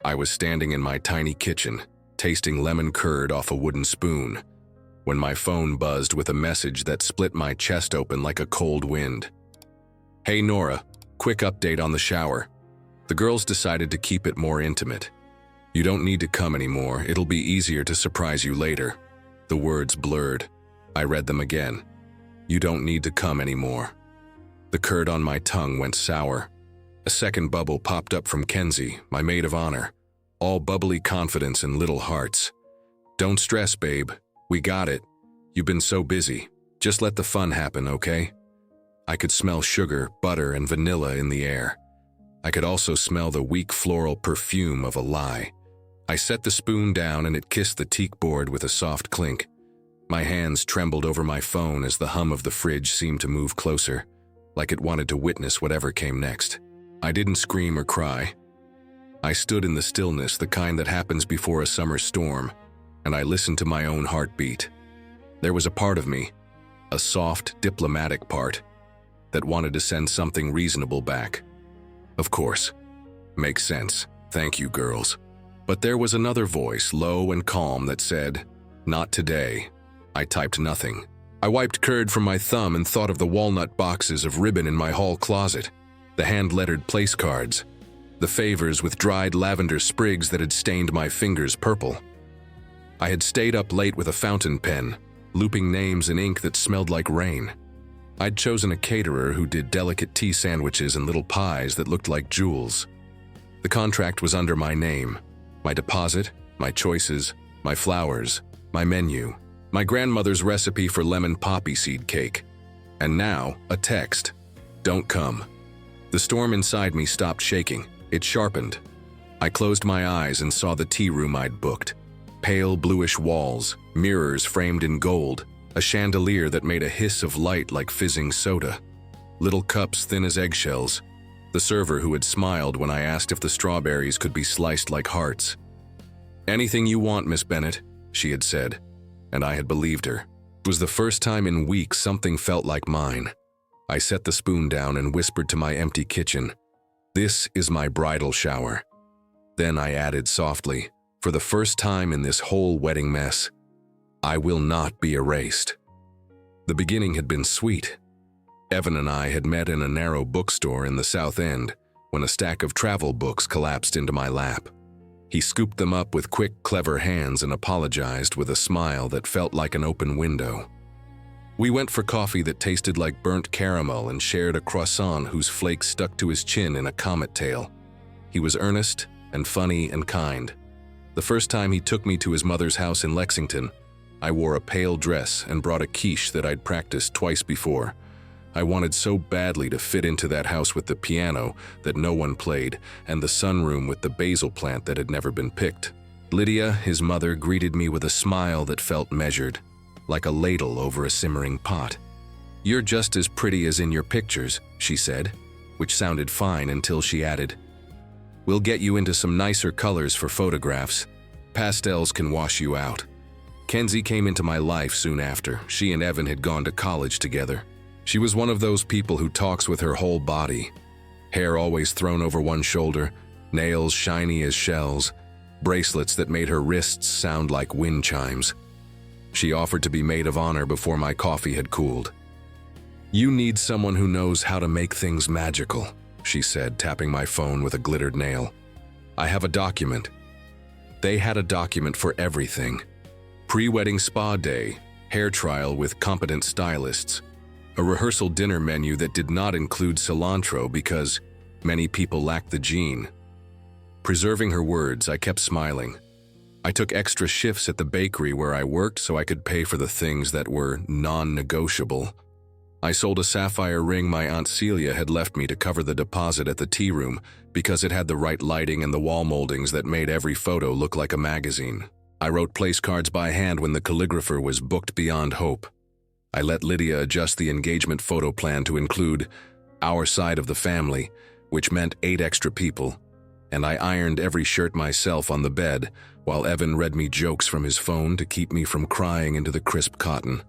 I was standing in my tiny kitchen, tasting lemon curd off a wooden spoon, when my phone buzzed with a message that split my chest open like a cold wind. "Hey Nora, quick update on the shower. The girls decided to keep it more intimate. You don't need to come anymore, it'll be easier to surprise you later." The words blurred. I read them again. "You don't need to come anymore." The curd on my tongue went sour. A second bubble popped up from Kenzie, my maid of honor, all bubbly confidence and little hearts. "Don't stress, babe. We got it. You've been so busy. Just let the fun happen, okay?" I could smell sugar, butter, and vanilla in the air. I could also smell the weak floral perfume of a lie. I set the spoon down and it kissed the teak board with a soft clink. My hands trembled over my phone as the hum of the fridge seemed to move closer, like it wanted to witness whatever came next. I didn't scream or cry. I stood in the stillness, the kind that happens before a summer storm, and I listened to my own heartbeat. There was a part of me, a soft, diplomatic part, that wanted to send something reasonable back. Of course. Makes sense. Thank you, girls. But there was another voice, low and calm, that said, "Not today." I typed nothing. I wiped curd from my thumb and thought of the walnut boxes of ribbon in my hall closet, the hand-lettered place cards, the favors with dried lavender sprigs that had stained my fingers purple. I had stayed up late with a fountain pen, looping names in ink that smelled like rain. I'd chosen a caterer who did delicate tea sandwiches and little pies that looked like jewels. The contract was under my name, my deposit, my choices, my flowers, my menu, my grandmother's recipe for lemon poppy seed cake. And now, a text. "Don't come." The storm inside me stopped shaking. It sharpened. I closed my eyes and saw the tea room I'd booked. Pale bluish walls, mirrors framed in gold, a chandelier that made a hiss of light like fizzing soda. Little cups thin as eggshells. The server who had smiled when I asked if the strawberries could be sliced like hearts. "Anything you want, Miss Bennett," she had said, and I had believed her. It was the first time in weeks something felt like mine. I set the spoon down and whispered to my empty kitchen, "This is my bridal shower." Then I added softly, for the first time in this whole wedding mess, "I will not be erased." The beginning had been sweet. Evan and I had met in a narrow bookstore in the South End when a stack of travel books collapsed into my lap. He scooped them up with quick, clever hands and apologized with a smile that felt like an open window. We went for coffee that tasted like burnt caramel and shared a croissant whose flakes stuck to his chin in a comet tail. He was earnest and funny and kind. The first time he took me to his mother's house in Lexington, I wore a pale dress and brought a quiche that I'd practiced twice before. I wanted so badly to fit into that house with the piano that no one played and the sunroom with the basil plant that had never been picked. Lydia, his mother, greeted me with a smile that felt measured, like a ladle over a simmering pot. "You're just as pretty as in your pictures," she said, which sounded fine until she added, "We'll get you into some nicer colors for photographs. Pastels can wash you out." Kenzie came into my life soon after. She and Evan had gone to college together. She was one of those people who talks with her whole body. Hair always thrown over one shoulder, nails shiny as shells, bracelets that made her wrists sound like wind chimes. She offered to be maid of honor before my coffee had cooled. "You need someone who knows how to make things magical," she said, tapping my phone with a glittered nail. "I have a document." They had a document for everything. Pre-wedding spa day, hair trial with competent stylists, a rehearsal dinner menu that did not include cilantro because many people lack the gene. Preserving her words, I kept smiling. I took extra shifts at the bakery where I worked so I could pay for the things that were non-negotiable. I sold a sapphire ring my Aunt Celia had left me to cover the deposit at the tea room because it had the right lighting and the wall moldings that made every photo look like a magazine. I wrote place cards by hand when the calligrapher was booked beyond hope. I let Lydia adjust the engagement photo plan to include our side of the family, which meant 8 extra people, and I ironed every shirt myself on the bed while Evan read me jokes from his phone to keep me from crying into the crisp cotton.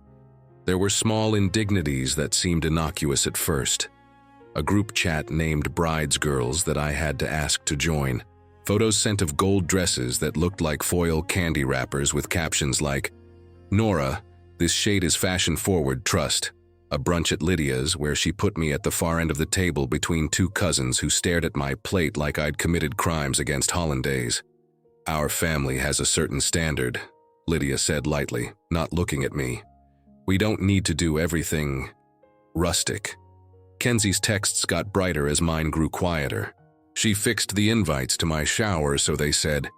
There were small indignities that seemed innocuous at first. A group chat named Brides Girls that I had to ask to join, Photos sent of gold dresses that looked like foil candy wrappers with captions like, "Nora, this shade is fashion-forward, trust." A brunch at Lydia's where she put me at the far end of the table between two cousins who stared at my plate like I'd committed crimes against hollandaise. "Our family has a certain standard," Lydia said lightly, not looking at me. "We don't need to do everything rustic." Kenzie's texts got brighter as mine grew quieter. She fixed the invites to my shower so they said,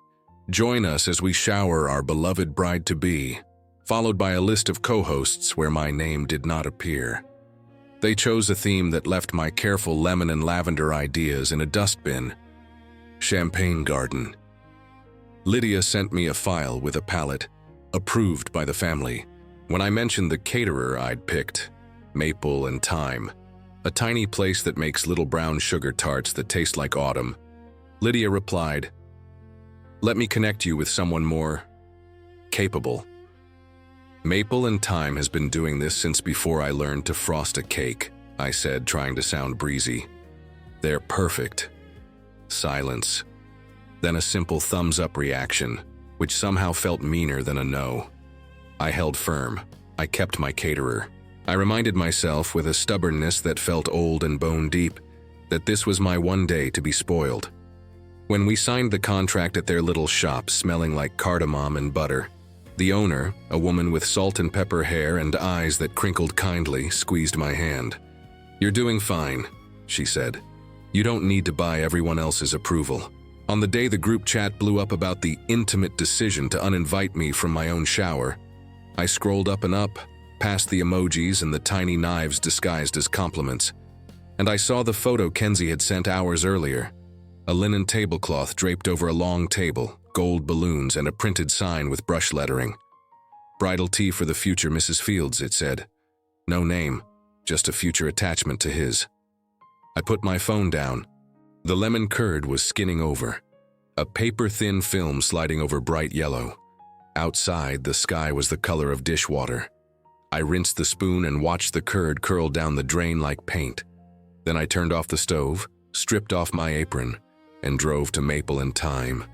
"Join us as we shower our beloved bride-to-be," followed by a list of co-hosts where my name did not appear. They chose a theme that left my careful lemon and lavender ideas in a dustbin. Champagne garden. Lydia sent me a file with a palette, approved by the family. When I mentioned the caterer I'd picked, Maple and Thyme, a tiny place that makes little brown sugar tarts that taste like autumn, Lydia replied, "Let me connect you with someone more capable." "Maple and Thyme has been doing this since before I learned to frost a cake," I said, trying to sound breezy. "They're perfect." Silence. Then a simple thumbs-up reaction, which somehow felt meaner than a no. I held firm. I kept my caterer. I reminded myself with a stubbornness that felt old and bone-deep that this was my one day to be spoiled. When we signed the contract at their little shop smelling like cardamom and butter, the owner, a woman with salt and pepper hair and eyes that crinkled kindly, squeezed my hand. "You're doing fine," she said. "You don't need to buy everyone else's approval." On the day the group chat blew up about the intimate decision to uninvite me from my own shower, I scrolled up and up, past the emojis and the tiny knives disguised as compliments, and I saw the photo Kenzie had sent hours earlier. A linen tablecloth draped over a long table, gold balloons, and a printed sign with brush lettering. "Bridal tea for the future Mrs. Fields," it said. No name, just a future attachment to his. I put my phone down. The lemon curd was skinning over, a paper-thin film sliding over bright yellow. Outside, the sky was the color of dishwater. I rinsed the spoon and watched the curd curl down the drain like paint. Then I turned off the stove, stripped off my apron, and drove to Maple and Thyme.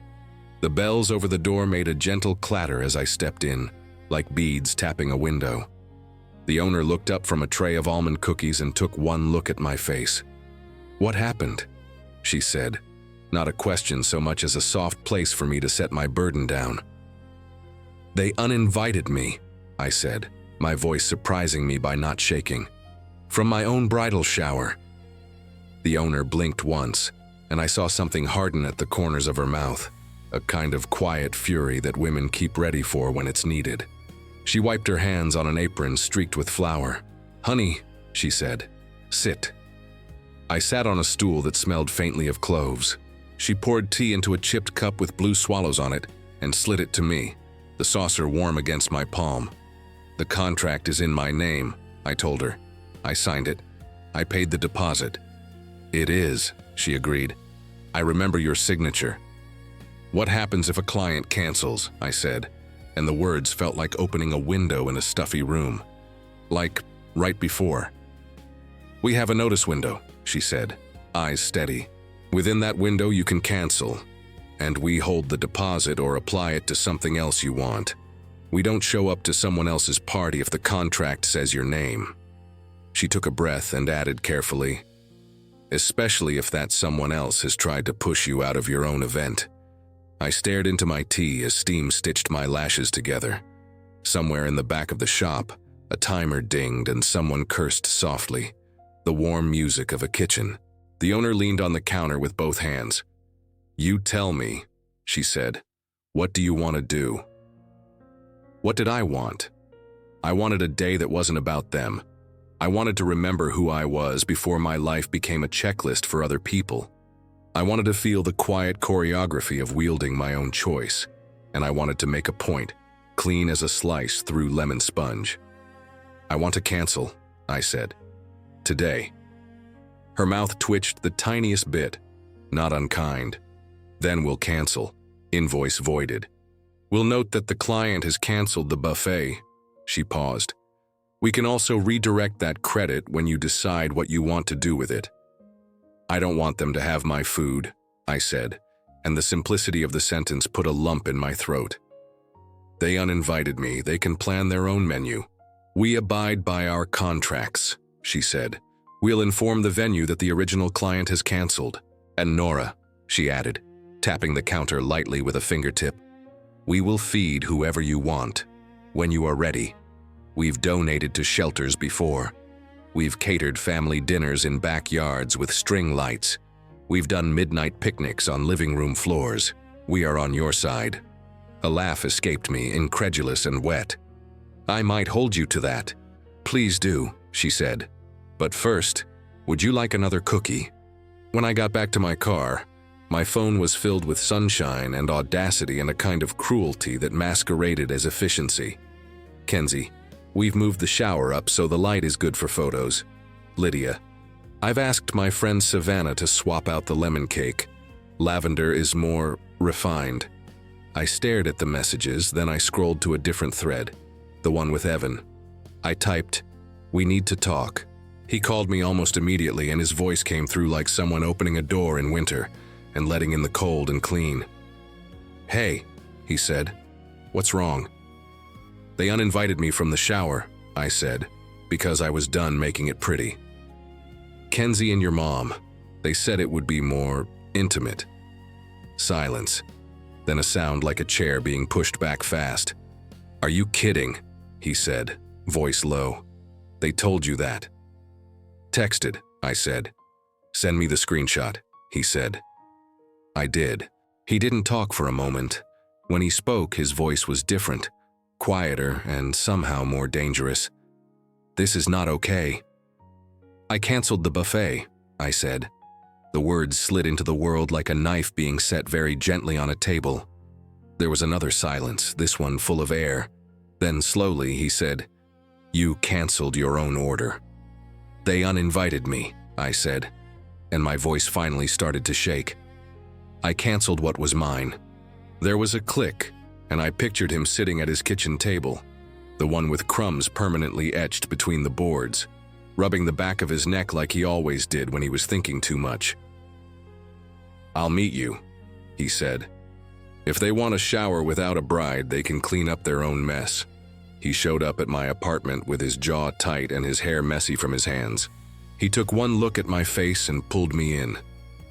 The bells over the door made a gentle clatter as I stepped in, like beads tapping a window. The owner looked up from a tray of almond cookies and took one look at my face. "What happened?" she said, not a question so much as a soft place for me to set my burden down. "They uninvited me," I said, my voice surprising me by not shaking. "From my own bridal shower." The owner blinked once, and I saw something harden at the corners of her mouth, a kind of quiet fury that women keep ready for when it's needed. She wiped her hands on an apron streaked with flour. "Honey," she said, "sit." I sat on a stool that smelled faintly of cloves. She poured tea into a chipped cup with blue swallows on it and slid it to me, the saucer warm against my palm. "The contract is in my name," I told her. "I signed it. I paid the deposit." "It is," she agreed. "I remember your signature." "What happens if a client cancels?" I said, and the words felt like opening a window in a stuffy room. "Like right before." "We have a notice window," she said, eyes steady. "Within that window you can cancel, and we hold the deposit or apply it to something else you want. We don't show up to someone else's party if the contract says your name." She took a breath and added carefully, "Especially if that someone else has tried to push you out of your own event." I stared into my tea as steam stitched my lashes together. Somewhere in the back of the shop, a timer dinged and someone cursed softly, the warm music of a kitchen. The owner leaned on the counter with both hands. "You tell me," she said. "What do you want to do?" What did I want? I wanted a day that wasn't about them. I wanted to remember who I was before my life became a checklist for other people. I wanted to feel the quiet choreography of wielding my own choice, and I wanted to make a point, clean as a slice through lemon sponge. "I want to cancel," I said. "Today." Her mouth twitched the tiniest bit, not unkind. "Then we'll cancel. Invoice voided. We'll note that the client has canceled the buffet." She paused. "We can also redirect that credit when you decide what you want to do with it." "I don't want them to have my food," I said, and the simplicity of the sentence put a lump in my throat. They uninvited me. They can plan their own menu. We abide by our contracts, she said. We'll inform the venue that the original client has canceled. And Nora, she added, tapping the counter lightly with a fingertip, we will feed whoever you want, when you are ready. We've donated to shelters before. We've catered family dinners in backyards with string lights. We've done midnight picnics on living room floors. We are on your side. A laugh escaped me, incredulous and wet. I might hold you to that. Please do, she said. But first, would you like another cookie? When I got back to my car, my phone was filled with sunshine and audacity and a kind of cruelty that masqueraded as efficiency. Kenzie, we've moved the shower up so the light is good for photos. Lydia, I've asked my friend Savannah to swap out the lemon cake. Lavender is more refined. I stared at the messages, then I scrolled to a different thread, the one with Evan. I typed, "We need to talk." He called me almost immediately, and his voice came through like someone opening a door in winter and letting in the cold and clean. "Hey," he said. "What's wrong?" "They uninvited me from the shower," I said, because I was done making it pretty. "Kenzie and your mom. They said it would be more intimate." Silence. Then a sound like a chair being pushed back fast. "Are you kidding?" he said, voice low. "They told you that." "Texted," I said. "Send me the screenshot," he said. I did. He didn't talk for a moment. When he spoke, his voice was different, quieter and somehow more dangerous. "This is not okay." "I canceled the buffet," I said. The words slid into the world like a knife being set very gently on a table. There was another silence, this one full of air. Then slowly he said, "You canceled your own order." "They uninvited me," I said, and my voice finally started to shake. "I canceled what was mine." There was a click, and I pictured him sitting at his kitchen table, the one with crumbs permanently etched between the boards, rubbing the back of his neck like he always did when he was thinking too much. "I'll meet you," he said. "If they want a shower without a bride, they can clean up their own mess." He showed up at my apartment with his jaw tight and his hair messy from his hands. He took one look at my face and pulled me in,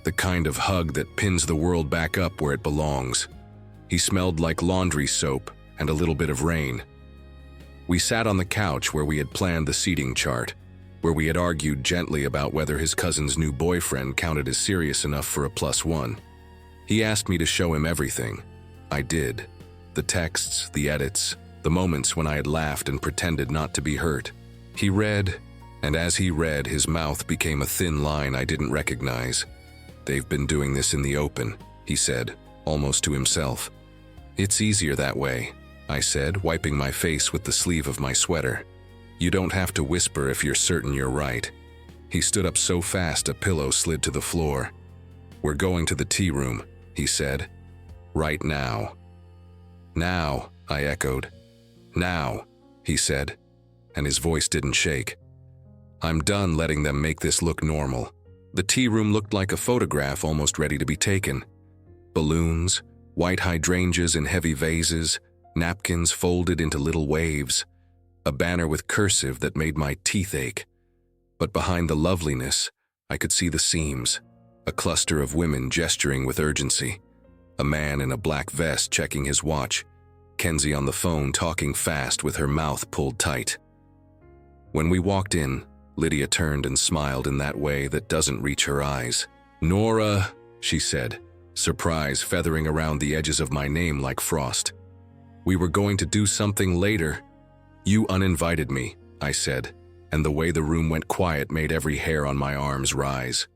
the kind of hug that pins the world back up where it belongs. He smelled like laundry soap and a little bit of rain. We sat on the couch where we had planned the seating chart, where we had argued gently about whether his cousin's new boyfriend counted as serious enough for a +1. He asked me to show him everything. I did. The texts, the edits, the moments when I had laughed and pretended not to be hurt. He read, and as he read, his mouth became a thin line I didn't recognize. "They've been doing this in the open," he said, almost to himself. "It's easier that way," I said, wiping my face with the sleeve of my sweater. "You don't have to whisper if you're certain you're right." He stood up so fast a pillow slid to the floor. "We're going to the tea room," he said. "Right now." "Now," I echoed. "Now," he said, and his voice didn't shake. "I'm done letting them make this look normal." The tea room looked like a photograph almost ready to be taken. Balloons, white hydrangeas in heavy vases, napkins folded into little waves, a banner with cursive that made my teeth ache. But behind the loveliness, I could see the seams, a cluster of women gesturing with urgency, a man in a black vest checking his watch, Kenzie on the phone talking fast with her mouth pulled tight. When we walked in, Lydia turned and smiled in that way that doesn't reach her eyes. "Nora," she said, surprise feathering around the edges of my name like frost. "We were going to do something later." "You uninvited me," I said, and the way the room went quiet made every hair on my arms rise.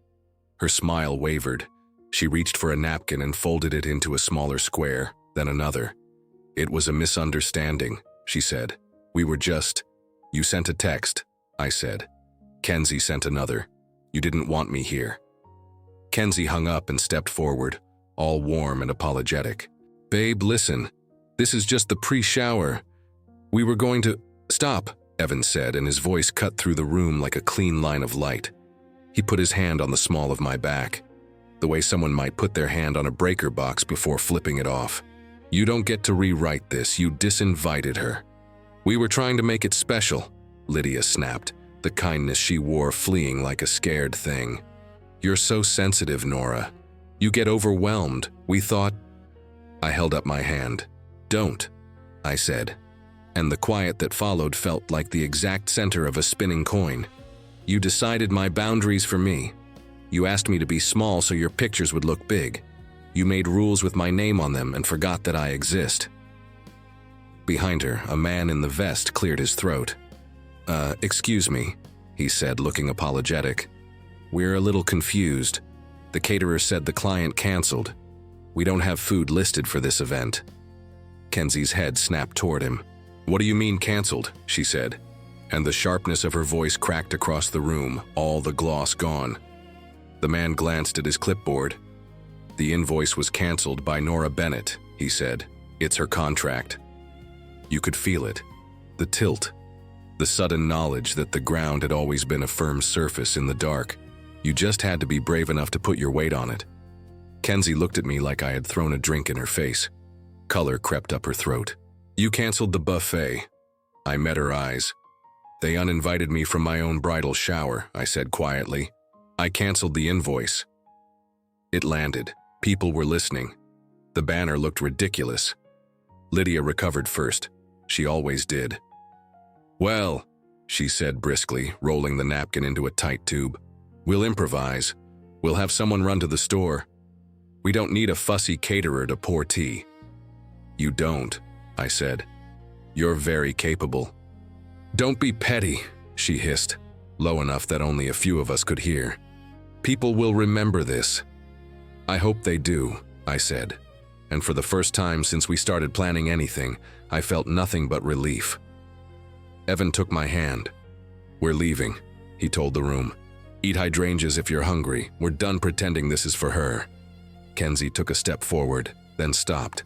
Her smile wavered. She reached for a napkin and folded it into a smaller square, then another. "It was a misunderstanding," she said. "We were just—" "You sent a text," I said. "Kenzie sent another. You didn't want me here." Kenzie hung up and stepped forward, all warm and apologetic. "Babe, listen. This is just the pre-shower. We were going to—" "Stop," Evan said, and his voice cut through the room like a clean line of light. He put his hand on the small of my back. the way someone might put their hand on a breaker box before flipping it off. You don't get to rewrite this, you disinvited her. We were trying to make it special, Lydia snapped, the kindness she wore fleeing like a scared thing. You're so sensitive, Nora. You get overwhelmed. We thought… I held up my hand. Don't, I said. And the quiet that followed felt like the exact center of a spinning coin. You decided my boundaries for me. You asked me to be small so your pictures would look big. You made rules with my name on them and forgot that I exist. Behind her, a man in the vest cleared his throat. Excuse me, he said, looking apologetic. We're a little confused. The caterer said the client canceled. We don't have food listed for this event. Kenzie's head snapped toward him. What do you mean canceled? She said, and the sharpness of her voice cracked across the room, all the gloss gone. The man glanced at his clipboard. The invoice was canceled by Nora Bennett, he said. It's her contract. You could feel it. The tilt. The sudden knowledge that the ground had always been a firm surface in the dark. You just had to be brave enough to put your weight on it. Kenzie looked at me like I had thrown a drink in her face. Color crept up her throat. You canceled the buffet. I met her eyes. They uninvited me from my own bridal shower, I said quietly. I canceled the invoice. It landed. People were listening. The banner looked ridiculous. Lydia recovered first. She always did. Well, she said briskly, rolling the napkin into a tight tube. We'll improvise. We'll have someone run to the store. We don't need a fussy caterer to pour tea. You don't, I said. You're very capable. Don't be petty, she hissed, low enough that only a few of us could hear. People will remember this. I hope they do, I said. And for the first time since we started planning anything, I felt nothing but relief. Evan took my hand. We're leaving, he told the room. Eat hydrangeas if you're hungry. We're done pretending this is for her. Kenzie took a step forward, then stopped.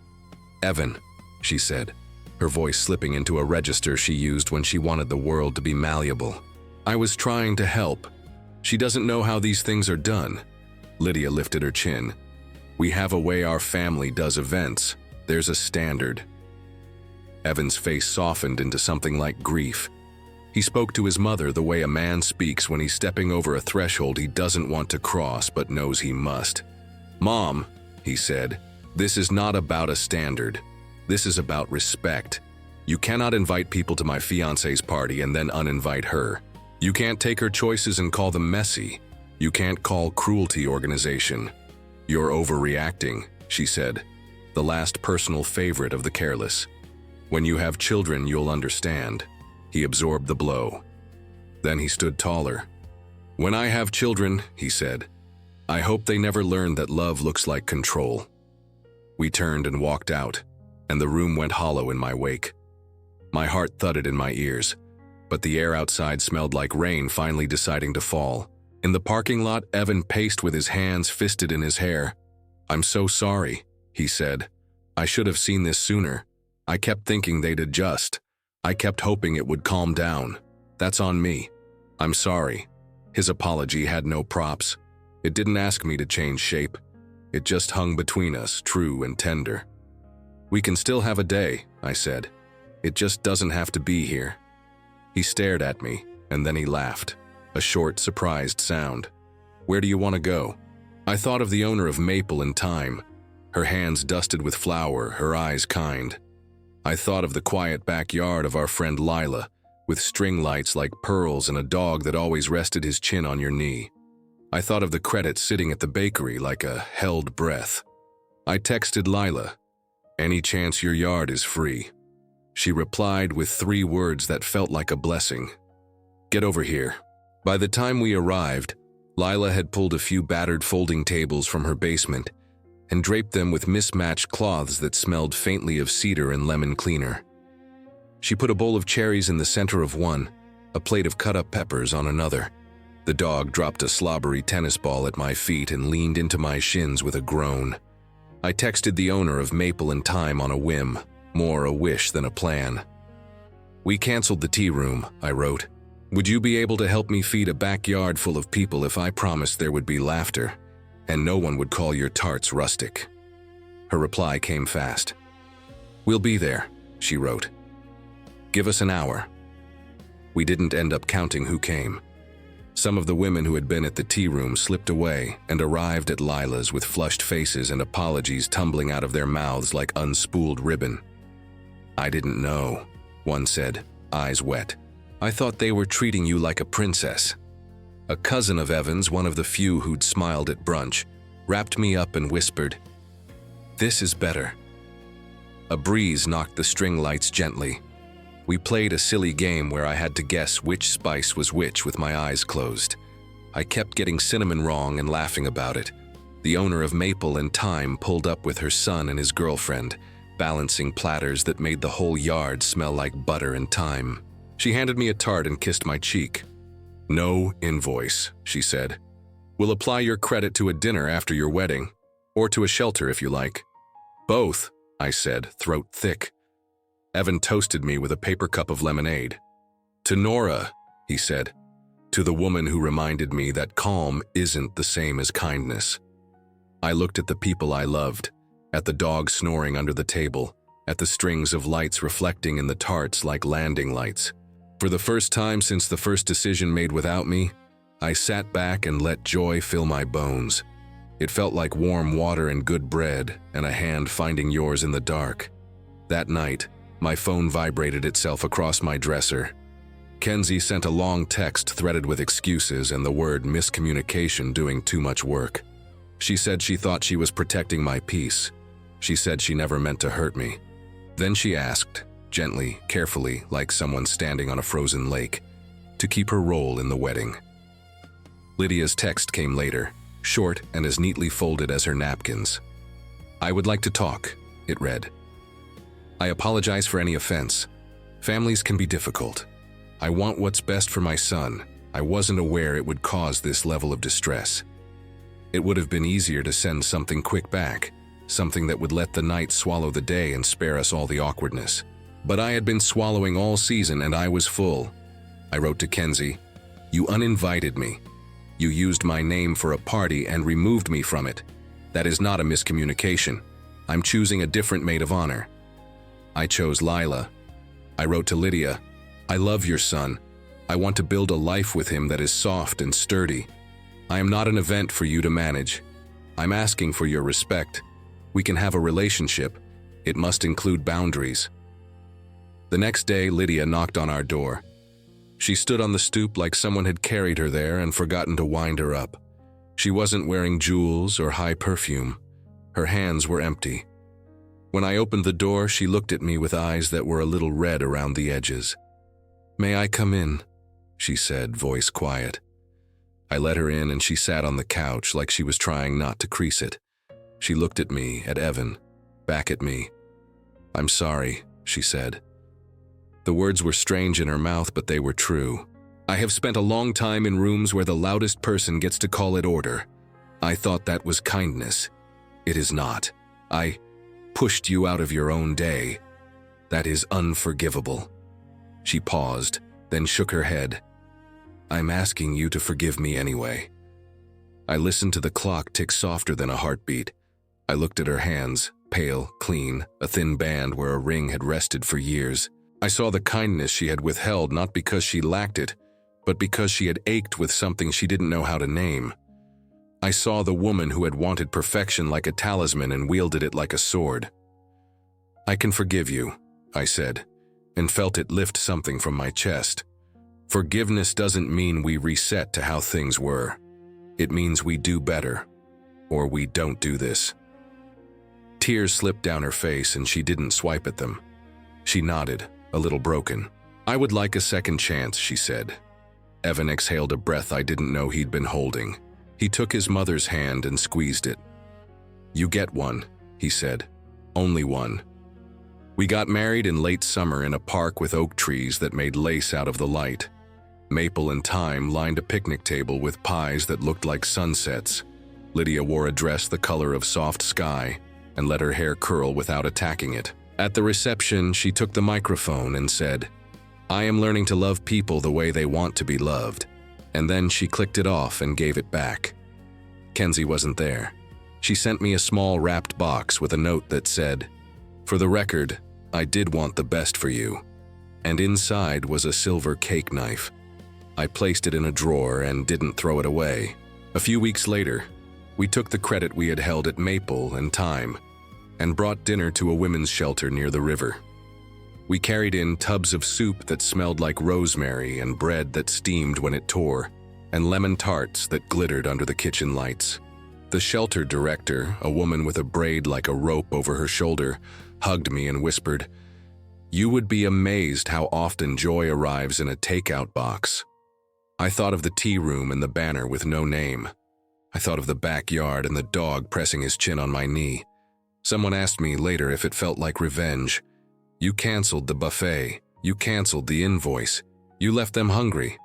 Evan, she said, her voice slipping into a register she used when she wanted the world to be malleable. I was trying to help. She doesn't know how these things are done. Lydia lifted her chin. We have a way our family does events. There's a standard. Evan's face softened into something like grief. He spoke to his mother the way a man speaks when he's stepping over a threshold he doesn't want to cross but knows he must. Mom, he said, this is not about a standard. This is about respect. You cannot invite people to my fiancée's party and then uninvite her. You can't take her choices and call them messy. You can't call cruelty organization. You're overreacting, she said, the last personal favorite of the careless. When you have children, you'll understand. He absorbed the blow. Then he stood taller. When I have children, he said, I hope they never learn that love looks like control. We turned and walked out, and the room went hollow in my wake. My heart thudded in my ears, but the air outside smelled like rain finally deciding to fall. In the parking lot, Evan paced with his hands fisted in his hair. I'm so sorry, he said. I should have seen this sooner. I kept thinking they'd adjust. I kept hoping it would calm down. That's on me. I'm sorry. His apology had no props. It didn't ask me to change shape. It just hung between us, true and tender. We can still have a day, I said. It just doesn't have to be here. He stared at me, and then he laughed. A short, surprised sound. Where do you want to go? I thought of the owner of Maple and Thyme, her hands dusted with flour, her eyes kind. I thought of the quiet backyard of our friend Lila, with string lights like pearls and a dog that always rested his chin on your knee. I thought of the credits sitting at the bakery like a held breath. I texted Lila, any chance your yard is free? She replied with 3 words that felt like a blessing. Get over here. By the time we arrived, Lila had pulled a few battered folding tables from her basement and draped them with mismatched cloths that smelled faintly of cedar and lemon cleaner. She put a bowl of cherries in the center of one, a plate of cut-up peppers on another. The dog dropped a slobbery tennis ball at my feet and leaned into my shins with a groan. I texted the owner of Maple and Thyme on a whim, more a wish than a plan. We canceled the tea room, I wrote. Would you be able to help me feed a backyard full of people if I promised there would be laughter? and no one would call your tarts rustic. Her reply came fast. "We'll be there," she wrote. "Give us an hour." We didn't end up counting who came. Some of the women who had been at the tea room slipped away and arrived at Lila's with flushed faces and apologies tumbling out of their mouths like unspooled ribbon. "I didn't know," one said, eyes wet. "I thought they were treating you like a princess." A cousin of Evan's, one of the few who'd smiled at brunch, wrapped me up and whispered, "This is better." A breeze knocked the string lights gently. We played a silly game where I had to guess which spice was which with my eyes closed. I kept getting cinnamon wrong and laughing about it. The owner of Maple and Thyme pulled up with her son and his girlfriend, balancing platters that made the whole yard smell like butter and thyme. She handed me a tart and kissed my cheek. "No invoice," she said. "We'll apply your credit to a dinner after your wedding, or to a shelter if you like." "Both," I said, throat thick. Evan toasted me with a paper cup of lemonade. "To Nora," he said, "to the woman who reminded me that calm isn't the same as kindness." I looked at the people I loved, at the dog snoring under the table, at the strings of lights reflecting in the tarts like landing lights. For the first time since the first decision made without me, I sat back and let joy fill my bones. It felt like warm water and good bread, and a hand finding yours in the dark. That night, my phone vibrated itself across my dresser. Kenzie sent a long text threaded with excuses and the word miscommunication doing too much work. She said she thought she was protecting my peace. She said she never meant to hurt me. Then she asked, gently, carefully, like someone standing on a frozen lake, to keep her role in the wedding. Lydia's text came later, short and as neatly folded as her napkins. "I would like to talk," it read. "I apologize for any offense. Families can be difficult. I want what's best for my son. I wasn't aware it would cause this level of distress. It would have been easier to send something quick back, something that would let the night swallow the day and spare us all the awkwardness. But I had been swallowing all season and I was full." I wrote to Kenzie, "You uninvited me. You used my name for a party and removed me from it. That is not a miscommunication. I'm choosing a different maid of honor. I chose Lila." I wrote to Lydia, "I love your son. I want to build a life with him that is soft and sturdy. I am not an event for you to manage. I'm asking for your respect. We can have a relationship. It must include boundaries." The next day, Lydia knocked on our door. She stood on the stoop like someone had carried her there and forgotten to wind her up. She wasn't wearing jewels or high perfume. Her hands were empty. When I opened the door, she looked at me with eyes that were a little red around the edges. "May I come in?" she said, voice quiet. I let her in and she sat on the couch like she was trying not to crease it. She looked at me, at Evan, back at me. "I'm sorry," she said. The words were strange in her mouth, but they were true. "I have spent a long time in rooms where the loudest person gets to call it order. I thought that was kindness. It is not. I pushed you out of your own day. That is unforgivable." She paused, then shook her head. "I'm asking you to forgive me anyway." I listened to the clock tick softer than a heartbeat. I looked at her hands, pale, clean, a thin band where a ring had rested for years. I saw the kindness she had withheld not because she lacked it, but because she had ached with something she didn't know how to name. I saw the woman who had wanted perfection like a talisman and wielded it like a sword. "I can forgive you," I said, and felt it lift something from my chest. Forgiveness doesn't mean we reset to how things were. It means we do better, or we don't do this. Tears slipped down her face and she didn't swipe at them. She nodded, a little broken. "I would like a second chance," she said. Evan exhaled a breath I didn't know he'd been holding. He took his mother's hand and squeezed it. "You get one," he said. "Only one." We got married in late summer in a park with oak trees that made lace out of the light. Maple and Thyme lined a picnic table with pies that looked like sunsets. Lydia wore a dress the color of soft sky and let her hair curl without attacking it. At the reception, she took the microphone and said, "I am learning to love people the way they want to be loved." And then she clicked it off and gave it back. Kenzie wasn't there. She sent me a small wrapped box with a note that said, "For the record, I did want the best for you." And inside was a silver cake knife. I placed it in a drawer and didn't throw it away. A few weeks later, we took the credit we had held at Maple and Time and brought dinner to a women's shelter near the river. We carried in tubs of soup that smelled like rosemary and bread that steamed when it tore, and lemon tarts that glittered under the kitchen lights. The shelter director, a woman with a braid like a rope over her shoulder, hugged me and whispered, "You would be amazed how often joy arrives in a takeout box." I thought of the tea room and the banner with no name. I thought of the backyard and the dog pressing his chin on my knee. Someone asked me later if it felt like revenge. "You canceled the buffet. You canceled the invoice. You left them hungry."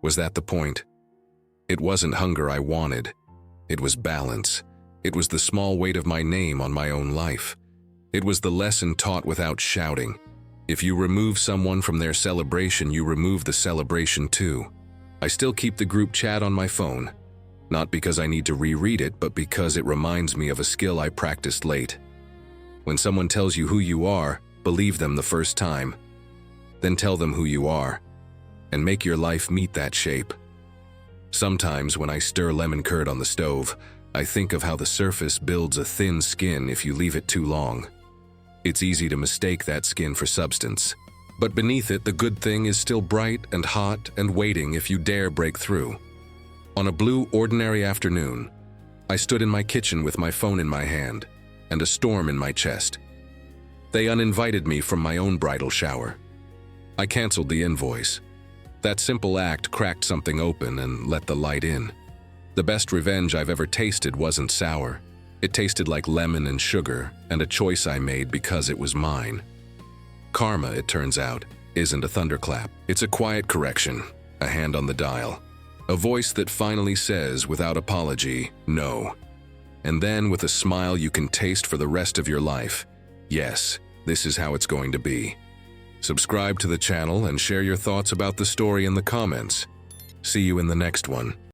Was that the point? It wasn't hunger I wanted. It was balance. It was the small weight of my name on my own life. It was the lesson taught without shouting. If you remove someone from their celebration, you remove the celebration too. I still keep the group chat on my phone, not because I need to reread it, but because it reminds me of a skill I practiced late. When someone tells you who you are, believe them the first time. Then tell them who you are, and make your life meet that shape. Sometimes when I stir lemon curd on the stove, I think of how the surface builds a thin skin if you leave it too long. It's easy to mistake that skin for substance, but beneath it the good thing is still bright and hot and waiting if you dare break through. On a blue, ordinary afternoon, I stood in my kitchen with my phone in my hand and a storm in my chest. They uninvited me from my own bridal shower. I canceled the invoice. That simple act cracked something open and let the light in. The best revenge I've ever tasted wasn't sour. It tasted like lemon and sugar, and a choice I made because it was mine. Karma, it turns out, isn't a thunderclap. It's a quiet correction, a hand on the dial. A voice that finally says, without apology, no. And then, with a smile you can taste for the rest of your life, yes, this is how it's going to be. Subscribe to the channel and share your thoughts about the story in the comments. See you in the next one.